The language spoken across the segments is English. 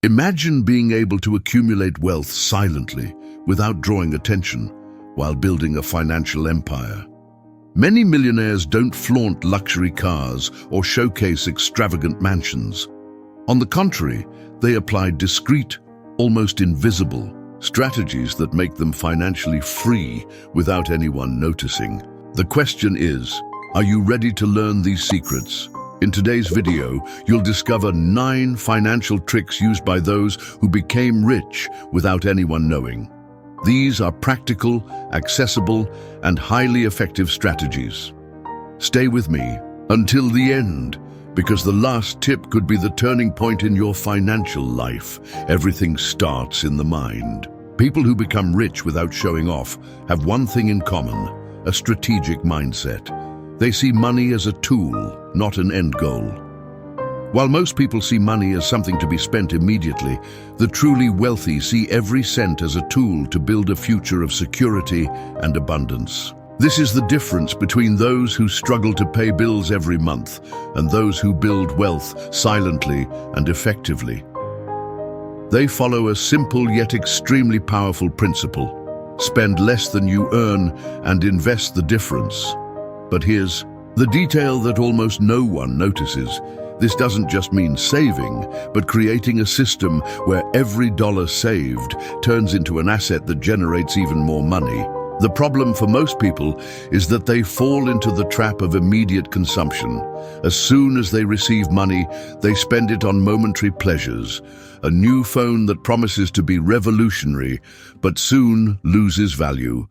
Imagine being able to accumulate wealth silently, without drawing attention, while building a financial empire. Many millionaires don't flaunt luxury cars or showcase extravagant mansions. On the contrary, they apply discreet, almost invisible, strategies that make them financially free without anyone noticing. The question is, are you ready to learn these secrets? In today's video, you'll discover 9 financial tricks used by those who became rich without anyone knowing. These are practical, accessible, and highly effective strategies. Stay with me until the end, because the last tip could be the turning point in your financial life. Everything starts in the mind. People who become rich without showing off have one thing in common: a strategic mindset. They see money as a tool, not an end goal. While most people see money as something to be spent immediately, the truly wealthy see every cent as a tool to build a future of security and abundance. This is the difference between those who struggle to pay bills every month and those who build wealth silently and effectively. They follow a simple yet extremely powerful principle: spend less than you earn and invest the difference. But here's the detail that almost no one notices. This doesn't just mean saving, but creating a system where every dollar saved turns into an asset that generates even more money. The problem for most people is that they fall into the trap of immediate consumption. As soon as they receive money, they spend it on momentary pleasures. A new phone that promises to be revolutionary, but soon loses value.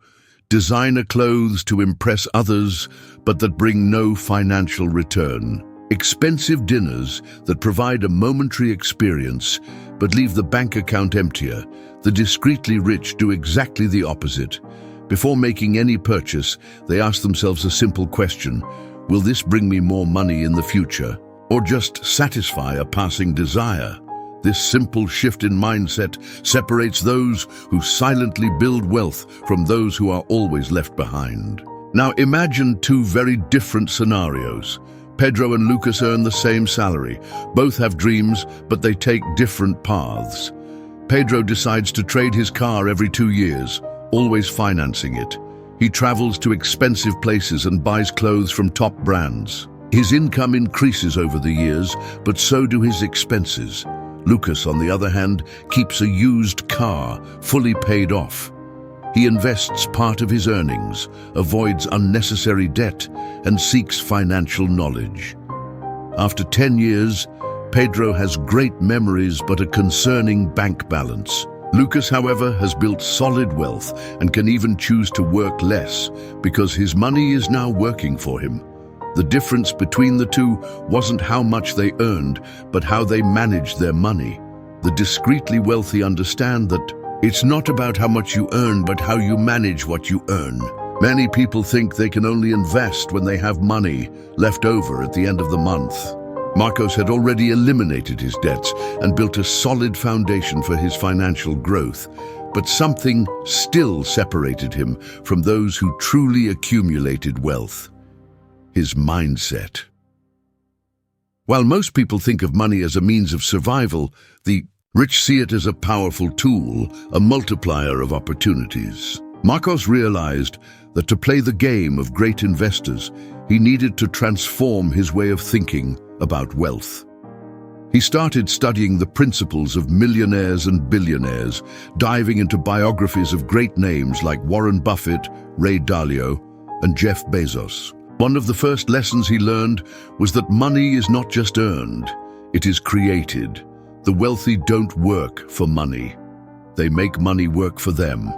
Designer clothes to impress others, but that bring no financial return. Expensive dinners that provide a momentary experience, but leave the bank account emptier. The discreetly rich do exactly the opposite. Before making any purchase, they ask themselves a simple question: will this bring me more money in the future, or just satisfy a passing desire? This simple shift in mindset separates those who silently build wealth from those who are always left behind. Now imagine 2 very different scenarios. Pedro and Lucas earn the same salary. Both have dreams, but they take different paths. Pedro decides to trade his car every 2 years, always financing it. He travels to expensive places and buys clothes from top brands. His income increases over the years, but so do his expenses. Lucas, on the other hand, keeps a used car, fully paid off. He invests part of his earnings, avoids unnecessary debt, and seeks financial knowledge. After 10 years, Pedro has great memories but a concerning bank balance. Lucas, however, has built solid wealth and can even choose to work less because his money is now working for him. The difference between the two wasn't how much they earned, but how they managed their money. The discreetly wealthy understand that it's not about how much you earn, but how you manage what you earn. Many people think they can only invest when they have money left over at the end of the month. Marcos had already eliminated his debts and built a solid foundation for his financial growth, but something still separated him from those who truly accumulated wealth: his mindset. While most people think of money as a means of survival, the rich see it as a powerful tool, a multiplier of opportunities. Marcos realized that to play the game of great investors, he needed to transform his way of thinking about wealth. He started studying the principles of millionaires and billionaires, diving into biographies of great names like Warren Buffett, Ray Dalio, and Jeff Bezos. One of the first lessons he learned was that money is not just earned, it is created. The wealthy don't work for money. They make money work for them.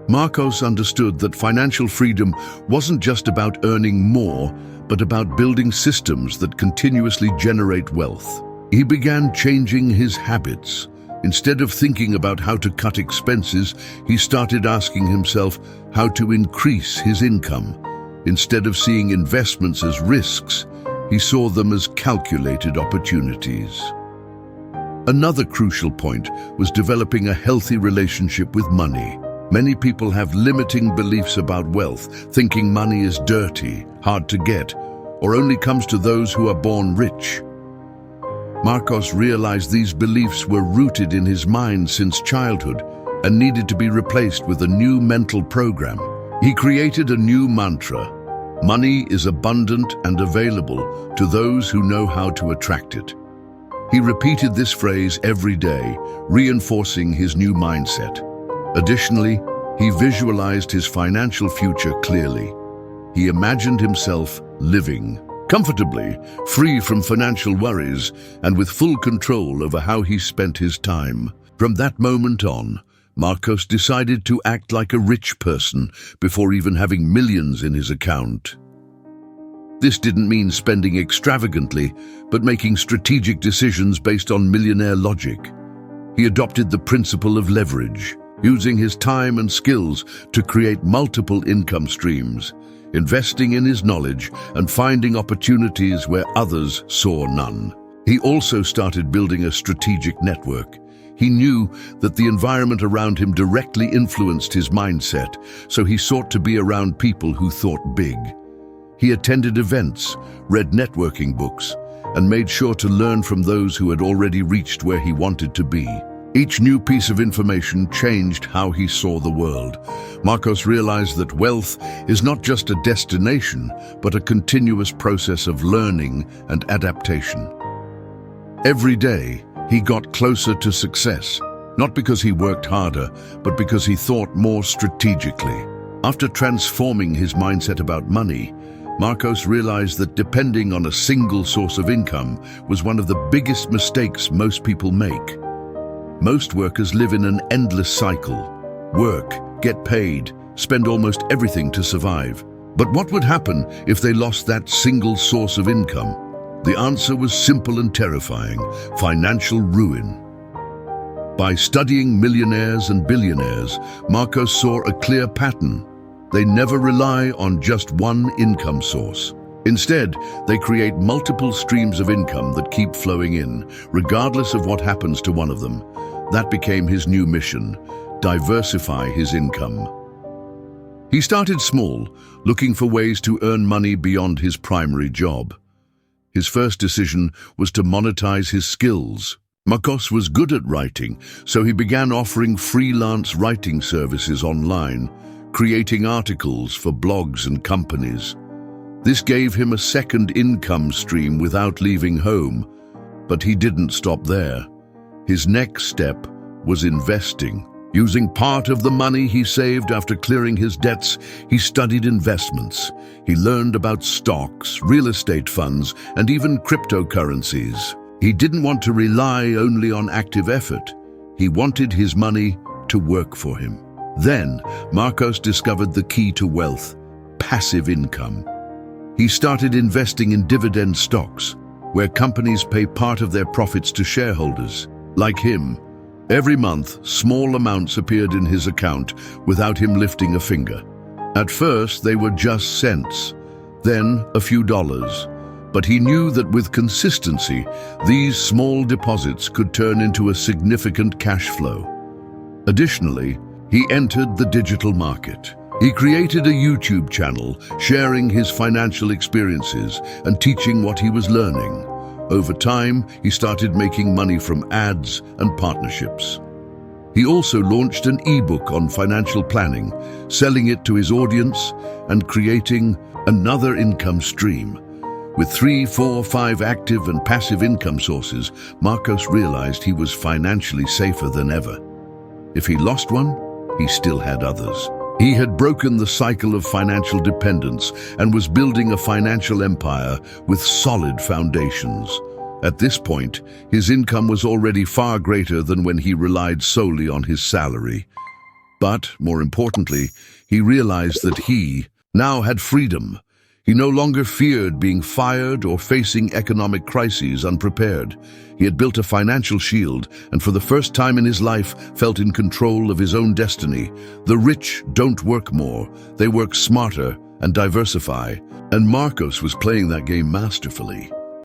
Marcos understood that financial freedom wasn't just about earning more, but about building systems that continuously generate wealth. He began changing his habits. Instead of thinking about how to cut expenses, he started asking himself how to increase his income. Instead of seeing investments as risks, he saw them as calculated opportunities. Another crucial point was developing a healthy relationship with money. Many people have limiting beliefs about wealth, thinking money is dirty, hard to get, or only comes to those who are born rich. Marcos realized these beliefs were rooted in his mind since childhood and needed to be replaced with a new mental program. He created a new mantra: money is abundant and available to those who know how to attract it. He repeated this phrase every day, reinforcing his new mindset. Additionally, he visualized his financial future clearly. He imagined himself living comfortably, free from financial worries, and with full control over how he spent his time. From that moment on, Marcos decided to act like a rich person before even having millions in his account. This didn't mean spending extravagantly, but making strategic decisions based on millionaire logic. He adopted the principle of leverage, using his time and skills to create multiple income streams, investing in his knowledge and finding opportunities where others saw none. He also started building a strategic network. He knew that the environment around him directly influenced his mindset, so he sought to be around people who thought big. He attended events, read networking books, and made sure to learn from those who had already reached where he wanted to be. Each new piece of information changed how he saw the world. Marcos realized that wealth is not just a destination, but a continuous process of learning and adaptation. Every day, he got closer to success, not because he worked harder, but because he thought more strategically. After transforming his mindset about money, Marcos realized that depending on a single source of income was one of the biggest mistakes most people make. Most workers live in an endless cycle. Work, get paid, spend almost everything to survive. But what would happen if they lost that single source of income? The answer was simple and terrifying: financial ruin. By studying millionaires and billionaires, Marcos saw a clear pattern. They never rely on just one income source. Instead, they create multiple streams of income that keep flowing in, regardless of what happens to one of them. That became his new mission: diversify his income. He started small, looking for ways to earn money beyond his primary job. His first decision was to monetize his skills. Marcos was good at writing, so he began offering freelance writing services online, creating articles for blogs and companies. This gave him a second income stream without leaving home. But he didn't stop there. His next step was investing. Using part of the money he saved after clearing his debts, he studied investments. He learned about stocks, real estate funds, and even cryptocurrencies. He didn't want to rely only on active effort. He wanted his money to work for him. Then, Marcos discovered the key to wealth: passive income. He started investing in dividend stocks, where companies pay part of their profits to shareholders. Like him, every month, small amounts appeared in his account without him lifting a finger. At first, they were just cents, then a few dollars. But he knew that with consistency, these small deposits could turn into a significant cash flow. Additionally, he entered the digital market. He created a YouTube channel, sharing his financial experiences and teaching what he was learning. Over time, he started making money from ads and partnerships. He also launched an ebook on financial planning, selling it to his audience and creating another income stream. With 3, 4, 5 active and passive income sources, Marcos realized he was financially safer than ever. If he lost one, he still had others. He had broken the cycle of financial dependence and was building a financial empire with solid foundations. At this point, his income was already far greater than when he relied solely on his salary. But, more importantly, he realized that he now had freedom. He no longer feared being fired or facing economic crises unprepared. He had built a financial shield and for the first time in his life felt in control of his own destiny. The rich don't work more, they work smarter and diversify. And Marcos was playing that game masterfully.